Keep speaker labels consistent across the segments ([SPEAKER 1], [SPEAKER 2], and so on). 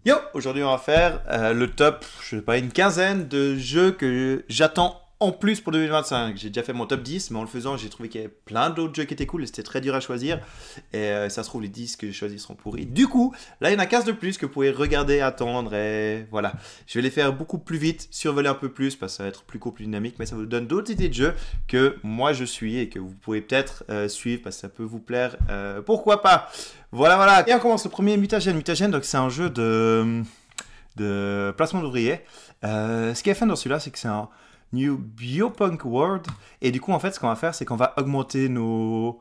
[SPEAKER 1] Yo, aujourd'hui on va faire le top, je sais pas, une quinzaine de jeux que j'attends en plus pour 2025. J'ai déjà fait mon top 10, mais en le faisant, j'ai trouvé qu'il y avait plein d'autres jeux qui étaient cool et c'était très dur à choisir. Et ça se trouve, les 10 que j'ai choisis seront pourris. Du coup, là, il y en a 15 de plus que vous pouvez regarder, attendre et voilà. Je vais les faire beaucoup plus vite, survoler un peu plus parce que ça va être plus court, plus dynamique, mais ça vous donne d'autres idées de jeux que moi je suis et que vous pouvez peut-être suivre parce que ça peut vous plaire. Pourquoi pas? Voilà, voilà. Et on commence le premier Mutagen. Mutagen, donc c'est un jeu de placement d'ouvriers. Ce qui est fun dans celui-là, c'est que c'est un New Biopunk World. Et du coup, en fait, ce qu'on va faire, c'est qu'on va augmenter nos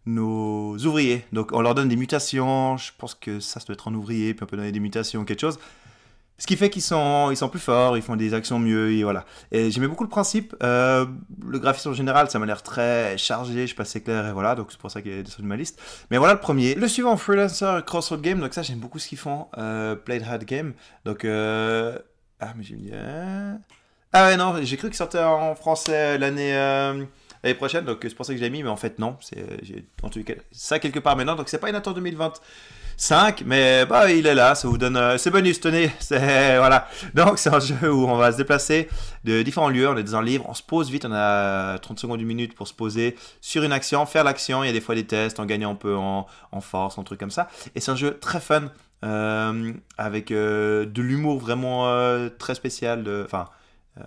[SPEAKER 1] ouvriers. Donc, on leur donne des mutations. Je pense que ça doit être un ouvrier, puis on peut donner des mutations, quelque chose. Ce qui fait qu'ils sont plus forts, ils font des actions mieux, et voilà. Et j'aimais beaucoup le principe. Le graphisme en général, ça m'a l'air très chargé, je sais pas si c'est clair, et voilà. Donc c'est pour ça qu'il est sur ma liste. Mais voilà le premier. Le suivant, Freelancer Crossroad Game. Donc ça, j'aime beaucoup ce qu'ils font. Played Hard Game. Donc, ah, mais j'ai mis. Ah ouais, non, j'ai cru qu'il sortait en français l'année prochaine, donc c'est pour ça que je l'ai mis, mais en fait non, j'ai entendu ça quelque part maintenant, donc c'est pas une attente 2025, mais bah il est là, ça vous donne, c'est bonus, tenez, c'est voilà. Donc c'est un jeu où on va se déplacer de différents lieux, on est dans un livre, on se pose vite, on a 30 secondes, une minute pour se poser sur une action, faire l'action, il y a des fois des tests, on gagne un peu en force, un truc comme ça, et c'est un jeu très fun, avec de l'humour vraiment très spécial, enfin euh,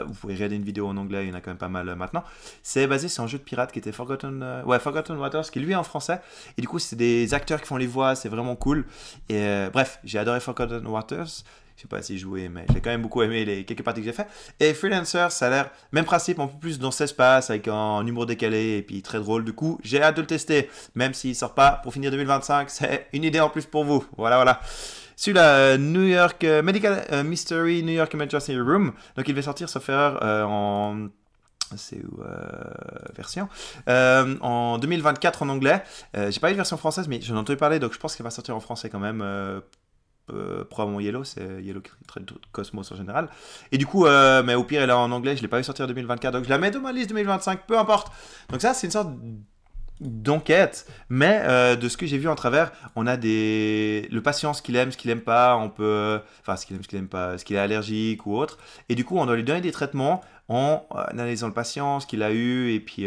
[SPEAKER 1] vous pouvez regarder une vidéo en anglais, il y en a quand même pas mal maintenant. C'est basé sur un jeu de pirate qui était Forgotten Waters, qui lui est en français. Et du coup, c'est des acteurs qui font les voix, c'est vraiment cool. Et bref, j'ai adoré Forgotten Waters. Je sais pas si joué, mais j'ai quand même beaucoup aimé les quelques parties que j'ai fait. Et Freelancer, ça a l'air même principe, un peu plus dans cet espace, avec un humour décalé et puis très drôle. Du coup, j'ai hâte de le tester, même s'il sort pas pour finir 2025. C'est une idée en plus pour vous. Voilà, voilà. Celui-là, New York Medical Mystery New York Emergency Room. Donc il va sortir, sauf erreur, en c'est où version en 2024 en anglais. J'ai pas eu de version française, mais j'en ai entendu parler, donc je pense qu'elle va sortir en français quand même. Probablement Yellow, c'est Yellow qui traite de Cosmos en général. Et du coup, mais au pire, elle est en anglais, je l'ai pas eu sortir en 2024, donc je la mets dans ma liste 2025, peu importe. Donc ça, c'est une sorte d'enquête, mais de ce que j'ai vu en travers, on a le patient, ce qu'il aime pas, on peut, enfin ce qu'il aime, ce qu'il aime pas, ce qu'il est allergique ou autre, et du coup on doit lui donner des traitements en analysant le patient, ce qu'il a eu, et puis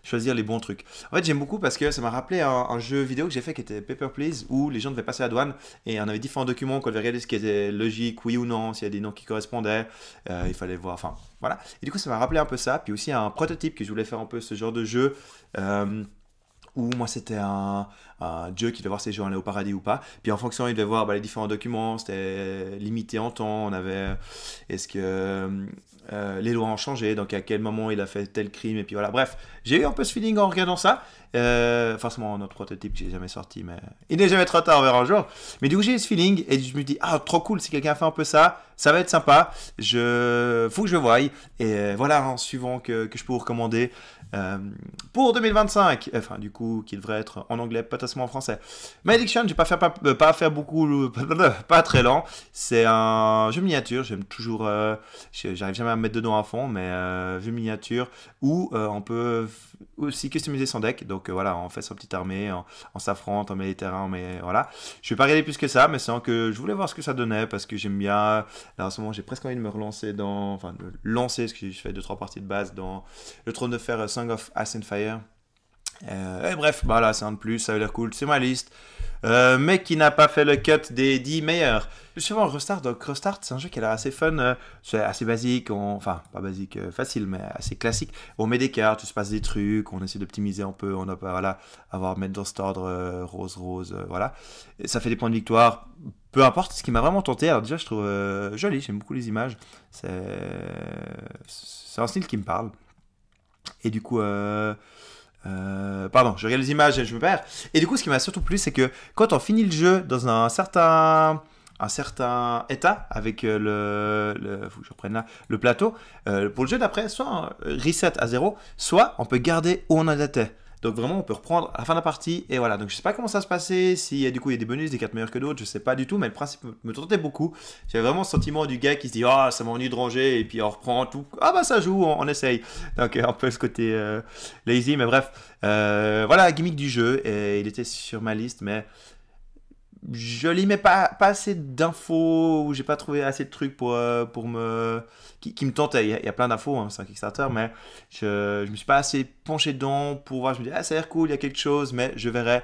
[SPEAKER 1] choisir les bons trucs. En fait j'aime beaucoup parce que ça m'a rappelé un jeu vidéo que j'ai fait qui était Paper Please, où les gens devaient passer la douane, et on avait différents documents qu'on devait regarder ce qui était logique, oui ou non, s'il y a des noms qui correspondaient, il fallait voir, enfin voilà. Et du coup ça m'a rappelé un peu ça, puis aussi un prototype que je voulais faire un peu ce genre de jeu. Où moi c'était un Dieu qui devait voir si les gens allaient au paradis ou pas. Puis en fonction, il devait voir les différents documents, c'était limité en temps. On avait, est-ce que les lois ont changé, donc à quel moment il a fait tel crime, et puis voilà. Bref, j'ai eu un peu ce feeling en regardant ça. Forcément, notre prototype que j'ai jamais sorti, mais il n'est jamais trop tard, on verra un jour. Mais du coup, j'ai eu ce feeling et je me dis, ah, trop cool, si quelqu'un a fait un peu ça, ça va être sympa. Faut que je voie. Et voilà, en suivant que je peux vous recommander. Euh, pour 2025, enfin du coup, qui devrait être en anglais, potentiellement en français. My Addiction, j'ai pas faire beaucoup, pas très lent. C'est un jeu miniature, j'aime toujours, j'arrive jamais à me mettre dedans à fond, mais jeu miniature où on peut aussi customiser son deck. Donc voilà, on fait sa petite armée, on s'affronte, on met les terrains, mais voilà. Je vais pas regarder plus que ça, mais c'est que je voulais voir ce que ça donnait parce que j'aime bien. Là en ce moment, j'ai presque envie de me relancer enfin de lancer, parce que je fais 2-3 parties de base dans le trône de fer Song of Ice and Fire. Et bref, voilà, c'est un de plus, ça a l'air cool, c'est ma liste. Mais qui n'a pas fait le cut des 10 meilleurs. Je suis en Restart, donc Restart, c'est un jeu qui a l'air assez fun, c'est assez basique, enfin, pas basique, facile, mais assez classique. On met des cartes, il se passe des trucs, on essaie d'optimiser un peu, on a pas, voilà, mettre dans cet ordre rose, voilà. Et ça fait des points de victoire, peu importe, ce qui m'a vraiment tenté, alors déjà, je trouve joli, j'aime beaucoup les images, c'est un style qui me parle. Et du coup, pardon, je regarde les images et je me perds. Et du coup, ce qui m'a surtout plu, c'est que quand on finit le jeu dans un certain état avec faut que je reprenne là, le plateau, pour le jeu d'après, soit un reset à zéro, soit on peut garder où on en était. Donc vraiment, on peut reprendre à la fin de la partie et voilà. Donc je sais pas comment ça se passait, si du coup il y a des bonus, des cartes meilleures que d'autres, je sais pas du tout, mais le principe me tentait beaucoup. J'avais vraiment le sentiment du gars qui se dit ah ça m'ennuie de ranger et puis on reprend tout. Ah bah ça joue, on essaye. Donc un peu ce côté lazy, mais bref. Voilà la gimmick du jeu et il était sur ma liste, mais joli, mais pas assez d'infos, où j'ai pas trouvé assez de trucs pour me... qui me tentaient. Il y a plein d'infos, hein, c'est un Kickstarter, mais je me suis pas assez penché dedans pour voir. Je me dis, ah, ça a l'air cool, il y a quelque chose, mais je verrai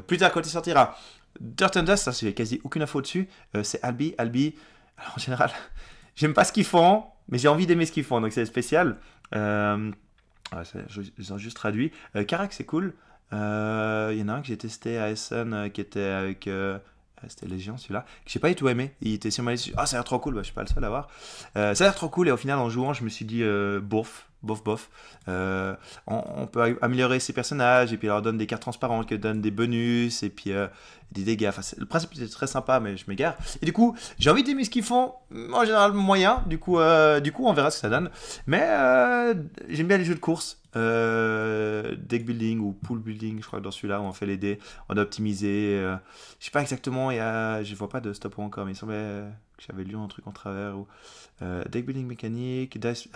[SPEAKER 1] plus tard quand il sortira. Dirt and Dust, ça, j'ai quasi aucune info dessus. C'est Albi. Alors, en général, j'aime pas ce qu'ils font, mais j'ai envie d'aimer ce qu'ils font, donc c'est spécial. Ils ont juste traduit. Carac, c'est cool. Il y en a un que j'ai testé à Essen qui était avec. C'était Légion celui-là, que j'ai pas du tout aimé. Il était sur ma liste. Ah, ça a l'air trop cool, bah, je suis pas le seul à voir. Ça a l'air trop cool, et au final, en jouant, je me suis dit bof. On peut améliorer ses personnages, et puis il leur donne des cartes transparentes qui donnent des bonus, et puis des dégâts. Enfin, le principe était très sympa, mais je m'égare. Et du coup, j'ai envie d'aimer ce qu'ils font, en général moyen. Du coup, on verra ce que ça donne. Mais j'aime bien les jeux de course. Deck building ou pool building, je crois que dans celui-là où on fait les dés, on a optimisé. Je sais pas exactement, je vois pas de stop encore, mais il semblait que j'avais lu un truc en travers. Deck building mécanique, dice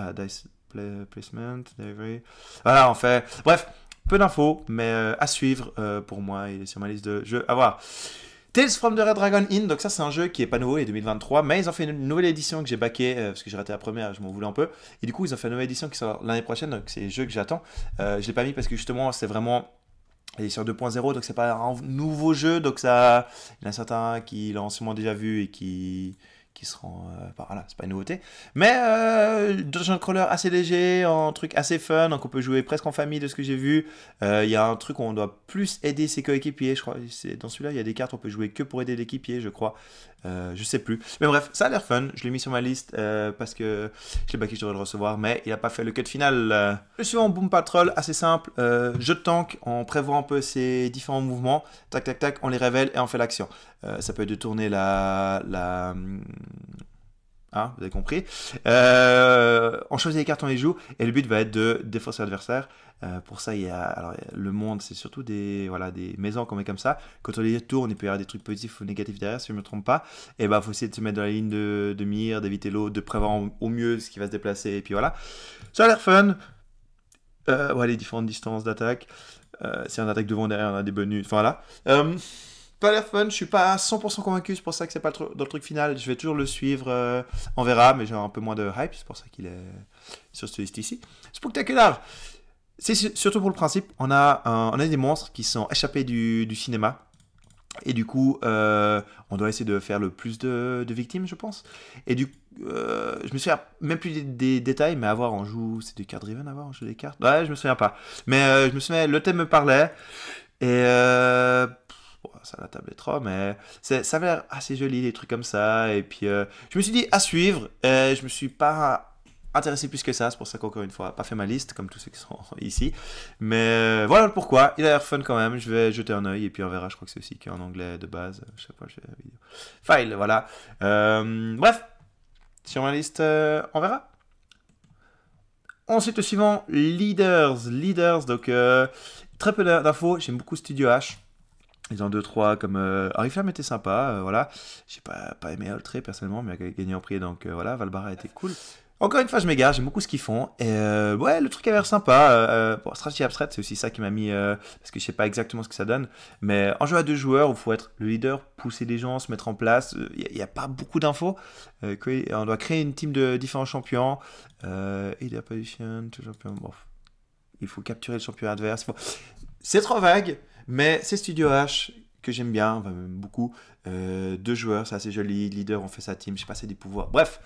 [SPEAKER 1] placement, delivery. Voilà, on fait. Bref, peu d'infos, mais à suivre pour moi. Il est sur ma liste de jeux à voir. Tales from the Red Dragon Inn, donc ça c'est un jeu qui est pas nouveau, il est 2023, mais ils ont fait une nouvelle édition que j'ai backé, parce que j'ai raté la première, je m'en voulais un peu, et du coup ils ont fait une nouvelle édition qui sort l'année prochaine, donc c'est le jeu que j'attends. Je l'ai pas mis parce que justement c'est vraiment l'édition 2.0, donc c'est pas un nouveau jeu, donc ça, il y en a certains qui l'ont sûrement déjà vu et qui seront, voilà, c'est pas une nouveauté, mais Dungeon Crawler assez léger, un truc assez fun, donc on peut jouer presque en famille de ce que j'ai vu. Il y a un truc où on doit plus aider ses coéquipiers, je crois, dans celui-là il y a des cartes on peut jouer que pour aider l'équipier, je crois. Je sais plus, mais bref, ça a l'air fun, je l'ai mis sur ma liste parce que je l'ai backé, je devrais le recevoir, mais il a pas fait le cut final. Le suivant, Boom Patrol, assez simple, jeu de tank, on prévoit un peu ses différents mouvements, tac tac tac, on les révèle et on fait l'action. Ça peut être de tourner hein, vous avez compris. On choisit les cartes, on les joue, et le but va être de défausser l'adversaire. Pour ça, il y a le monde, c'est surtout des maisons qu'on met comme ça. Quand on les tourne, il peut y avoir des trucs positifs ou négatifs derrière, si je ne me trompe pas. Et bah, faut essayer de se mettre dans la ligne de mire, d'éviter l'autre, de prévoir au mieux ce qui va se déplacer, et puis voilà. Ça a l'air fun. Les différentes distances d'attaque. Si on attaque devant, derrière, on a des bonus. Enfin voilà. Pas l'air fun, je suis pas à 100% convaincu, c'est pour ça que c'est pas dans le truc final. Je vais toujours le suivre, on verra, mais j'ai un peu moins de hype, c'est pour ça qu'il est sur cette liste ici. Spectaculaire! C'est surtout pour le principe, on a des monstres qui sont échappés du cinéma, et du coup, on doit essayer de faire le plus de victimes, je pense. Et je me souviens même plus des détails, mais avoir, on joue, c'est du card driven, avoir, on joue des cartes. Ouais, je me souviens pas. Mais je me souviens, le thème me parlait, et ça la table est trop, mais ça avait l'air assez joli, des trucs comme ça, et puis je me suis dit à suivre, je me suis pas intéressé plus que ça, c'est pour ça qu'encore une fois, pas fait ma liste, comme tous ceux qui sont ici, mais voilà pourquoi, il a l'air fun quand même, je vais jeter un oeil, et puis on verra, je crois que c'est aussi qu'en anglais de base, je sais pas, je fais la vidéo. File, voilà. Bref, sur ma liste, on verra. Ensuite, le suivant, Leaders, donc très peu d'infos, j'aime beaucoup Studio H. Ils ont 2-3 comme Oriflamme était sympa, voilà. J'ai pas aimé Ultra personnellement, mais il a gagné en prix, donc voilà, Valbara était cool. Encore une fois, je m'égare, j'aime beaucoup ce qu'ils font. Et ouais, le truc a l'air sympa. Bon, Strategy Abstract, c'est aussi ça qui m'a mis, parce que je sais pas exactement ce que ça donne. Mais en jeu à 2 joueurs, où il faut être le leader, pousser les gens, se mettre en place. Il n'y a pas beaucoup d'infos. On doit créer une team de différents champions. Idea Position, tout champion. Bon, il faut capturer le champion adverse. Bon. C'est trop vague. Mais c'est Studio H que j'aime bien, enfin, même beaucoup. 2 joueurs, c'est assez joli. Leader, on fait sa team, je sais pas, c'est des pouvoirs. Bref,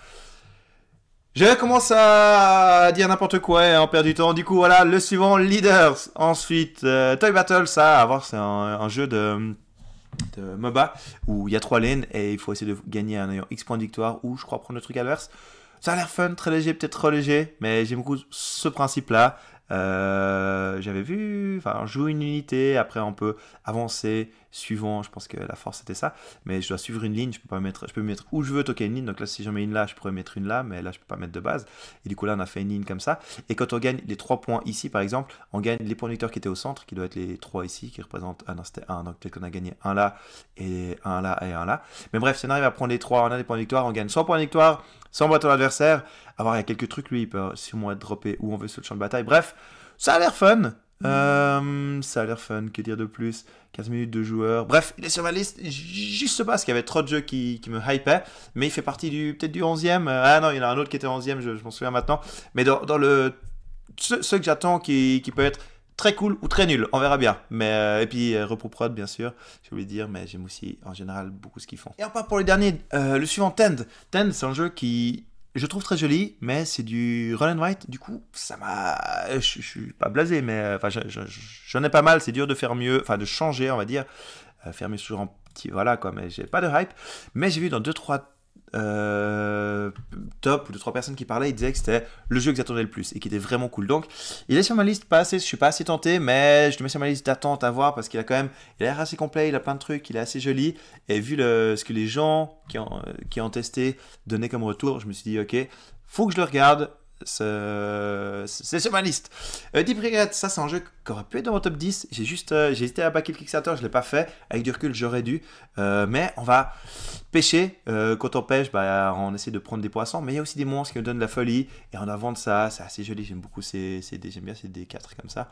[SPEAKER 1] je commence à dire n'importe quoi et à en perdre du temps. Du coup, voilà, le suivant, Leaders. Ensuite, Toy Battle, ça, à voir, c'est un jeu de MOBA où il y a 3 lanes et il faut essayer de gagner en ayant X points de victoire ou, je crois, prendre le truc adverse. Ça a l'air fun, très léger, peut-être trop léger, mais j'aime beaucoup ce principe-là. J'avais vu, enfin, on joue une unité, après on peut avancer suivant, je pense que la force c'était ça, mais je dois suivre une ligne, je peux me mettre où je veux toquer une ligne, donc là si j'en mets une là, je pourrais mettre une là, mais là je peux pas mettre de base, et du coup là on a fait une ligne comme ça, et quand on gagne les 3 points ici par exemple, on gagne les points de victoire qui étaient au centre, qui doivent être les 3 ici, qui représentent, non c'était 1, donc peut-être qu'on a gagné un là, et un là, et un là, mais bref, si on arrive à prendre les 3, on a des points de victoire, on gagne 100 points de victoire, sans battre l'adversaire. Alors, il y a quelques trucs, lui, il peut sûrement être droppé où on veut sur le champ de bataille. Bref, ça a l'air fun. Ça a l'air fun, que dire de plus? 15 minutes de joueur. Bref, il est sur ma liste juste parce qu'il y avait trop de jeux qui me hypaient. Mais il fait partie peut-être du 11e. Ah non, il y en a un autre qui était 11e, je m'en souviens maintenant. Mais dans ceux que j'attends qui peut être très cool ou très nul, on verra bien. Mais, et puis Reproprod, bien sûr, j'ai oublié de dire, mais j'aime aussi en général beaucoup ce qu'ils font. Et enfin pour les derniers, le suivant, Tend. Tend, c'est un jeu qui je trouve très joli, mais c'est du roll and write. Du coup, ça m'a. Je suis pas blasé, mais enfin, j'en ai pas mal. C'est dur de faire mieux, enfin de changer, on va dire. Faire mieux toujours en petit, voilà quoi. Mais j'ai pas de hype. Mais j'ai vu dans 2-3 top ou 2-3 personnes qui parlaient, ils disaient que c'était le jeu que j'attendais le plus et qui était vraiment cool. Donc, il est sur ma liste, pas assez, je suis pas assez tenté, mais je le mets sur ma liste d'attente à voir parce qu'il a quand même, il a l'air assez complet, il a plein de trucs, il est assez joli. Et vu ce que les gens qui ont testé donnaient comme retour, je me suis dit, ok, faut que je le regarde. C'est sur ma liste. Deep Regret, ça c'est un jeu qui aurait pu être dans mon top 10. J'ai hésité à backer le Kickstarter, je l'ai pas fait. Avec du recul, j'aurais dû. Mais on va pêcher. Quand on pêche, bah, on essaie de prendre des poissons. Mais il y a aussi des monstres qui nous donnent de la folie. Et on a vendre ça. C'est assez joli. J'aime beaucoup j'aime bien ces D4 comme ça.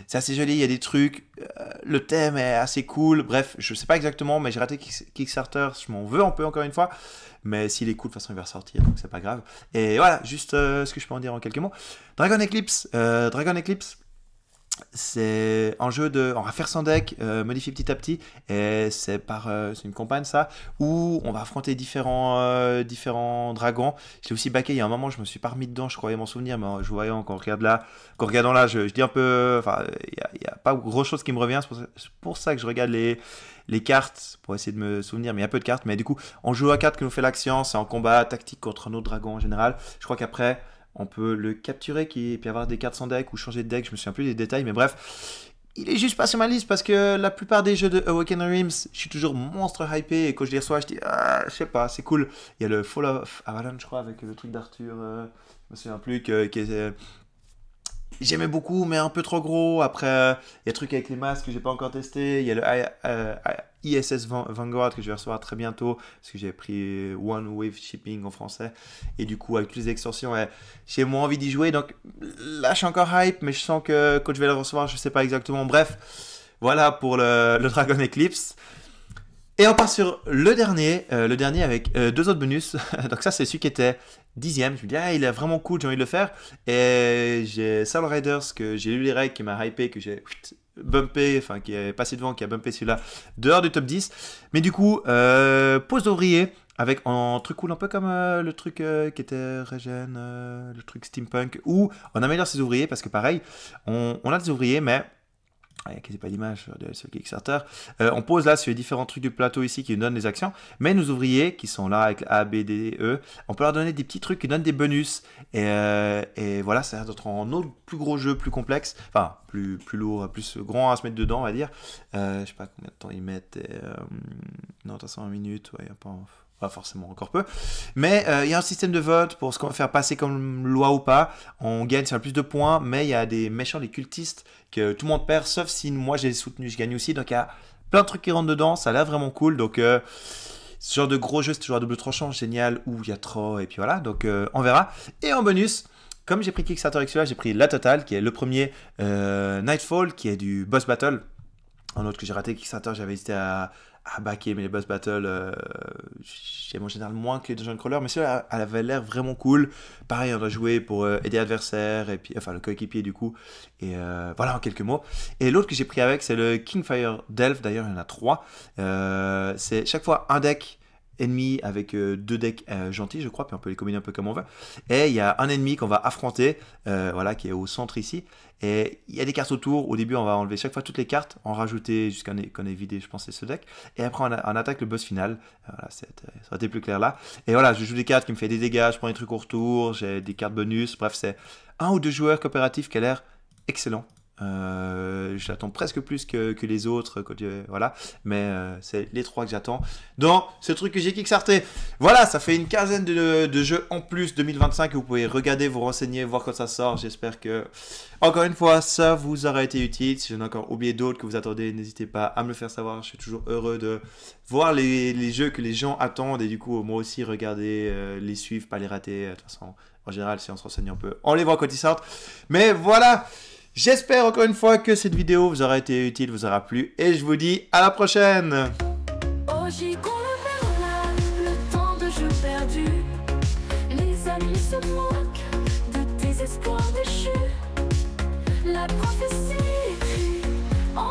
[SPEAKER 1] C'est assez joli. Il y a des trucs. Le thème est assez cool. Bref, je sais pas exactement, mais j'ai raté Kickstarter. Je m'en veux un peu encore une fois. Mais s'il est cool, de toute façon, il va ressortir, donc c'est pas grave. Et voilà, juste ce que je peux en dire en quelques mots. Dragon Eclipse. Dragon Eclipse, c'est un jeu on va faire son deck, modifier petit à petit. Et c'est une campagne, ça, où on va affronter différents dragons. Je l'ai aussi backé il y a un moment, je me suis pas remis dedans, je croyais m'en souvenir, mais je voyais quand on regardant là, je dis un peu. Enfin, il n'y a pas gros chose qui me revient, c'est pour ça que je regarde les cartes pour essayer de me souvenir, mais il y a peu de cartes. Mais du coup, on joue à 4 que nous fait l'action, c'est en combat tactique contre un autre dragon en général. Je crois qu'après, on peut le capturer et puis avoir des cartes sans deck ou changer de deck. Je me souviens plus des détails, mais bref. Il est juste pas sur ma liste parce que la plupart des jeux de Awakened Realms, je suis toujours monstre hypé et quand je les reçois, je dis je sais pas, c'est cool. Il y a le Fall of Avalanche, je crois, avec le truc d'Arthur, je me souviens plus, qui est. J'aimais beaucoup, mais un peu trop gros. Après, il y a le truc avec les masques que j'ai pas encore testé. Il y a le ISS Vanguard que je vais recevoir très bientôt parce que j'ai pris One Wave Shipping en français. Et du coup, avec toutes les extensions, j'ai moins envie d'y jouer. Donc là, je suis encore hype, mais je sens que quand je vais le recevoir, je sais pas exactement. Bref, voilà pour le Dragon Eclipse. Et on part sur le dernier avec 2 autres bonus. Donc ça, c'est celui qui était 10e. Je me dis, il est vraiment cool, j'ai envie de le faire. Et j'ai Soul Riders, que j'ai lu les règles, qui m'a hypé, que j'ai bumpé, enfin qui est passé devant, qui a bumpé celui-là, dehors du top 10. Mais du coup, pose d'ouvrier, avec un truc cool, un peu comme le truc qui était Regen, le truc Steampunk, où on améliore ses ouvriers, parce que pareil, on a des ouvriers, mais il n'y a quasi pas d'image sur Kickstarter. On pose là sur les différents trucs du plateau ici qui nous donnent les actions. Mais nos ouvriers qui sont là avec A, B, D, E, on peut leur donner des petits trucs qui donnent des bonus. Et voilà, ça a l'air d'être un autre plus gros jeu, plus complexe. Enfin, plus lourd, plus grand à se mettre dedans, on va dire. Je sais pas combien de temps ils mettent. Non, de toute façon, 1 minute. Ouais, pas forcément encore peu. Mais il y a un système de vote pour ce qu'on va faire passer comme loi ou pas. On gagne sur le plus de points, mais il y a des méchants, des cultistes, que tout le monde perd, sauf si moi j'ai soutenu, je gagne aussi. Donc il y a plein de trucs qui rentrent dedans, ça a l'air vraiment cool. Donc ce genre de gros jeu, c'est toujours à double tranchant, génial, où il y a trop, et puis voilà. Donc on verra. Et en bonus, comme j'ai pris Kickstarter avec celui-là, j'ai pris La Totale, qui est le premier Nightfall, qui est du boss battle. Un autre que j'ai raté Kickstarter, j'avais hésité à backer, mais les boss battle, j'aime en général moins que les dungeon crawlers, mais celui-là, elle avait l'air vraiment cool. Pareil, on doit jouer pour aider l'adversaire, et puis, enfin le coéquipier du coup, et voilà en quelques mots. Et l'autre que j'ai pris avec, c'est le Kingfire Delve, d'ailleurs il y en a 3. C'est chaque fois un deck ennemi avec 2 decks gentils, je crois, puis on peut les combiner un peu comme on veut. Et il y a un ennemi qu'on va affronter, voilà, qui est au centre ici. Et il y a des cartes autour. Au début, on va enlever chaque fois toutes les cartes, en rajouter jusqu'à qu'on ait vidé, je pense, c'est ce deck. Et après, on attaque le boss final. Voilà, ça aurait été plus clair là. Et voilà, je joue des cartes qui me font des dégâts, je prends des trucs au retour, j'ai des cartes bonus. Bref, c'est 1 ou 2 joueurs coopératifs qui a l'air excellent. J'attends presque plus que les autres, voilà, mais c'est les 3 que j'attends dans ce truc que j'ai kickstarté. Voilà, ça fait une quinzaine de jeux en plus 2025 que vous pouvez regarder, vous renseigner, voir quand ça sort. J'espère que, encore une fois, ça vous aura été utile. Si j'en ai encore oublié d'autres que vous attendez, n'hésitez pas à me le faire savoir. Je suis toujours heureux de voir les jeux que les gens attendent et du coup, moi aussi, regarder, les suivre, pas les rater. De toute façon, en général, si on se renseigne un peu, on les voit quand ils sortent. Mais voilà. J'espère encore une fois que cette vidéo vous aura été utile, vous aura plu, et je vous dis à la prochaine.
[SPEAKER 2] Oggi con le perle, le temps de jeu perdu, les amis se moquent de tes espoirs déchus. La prophétie écrit en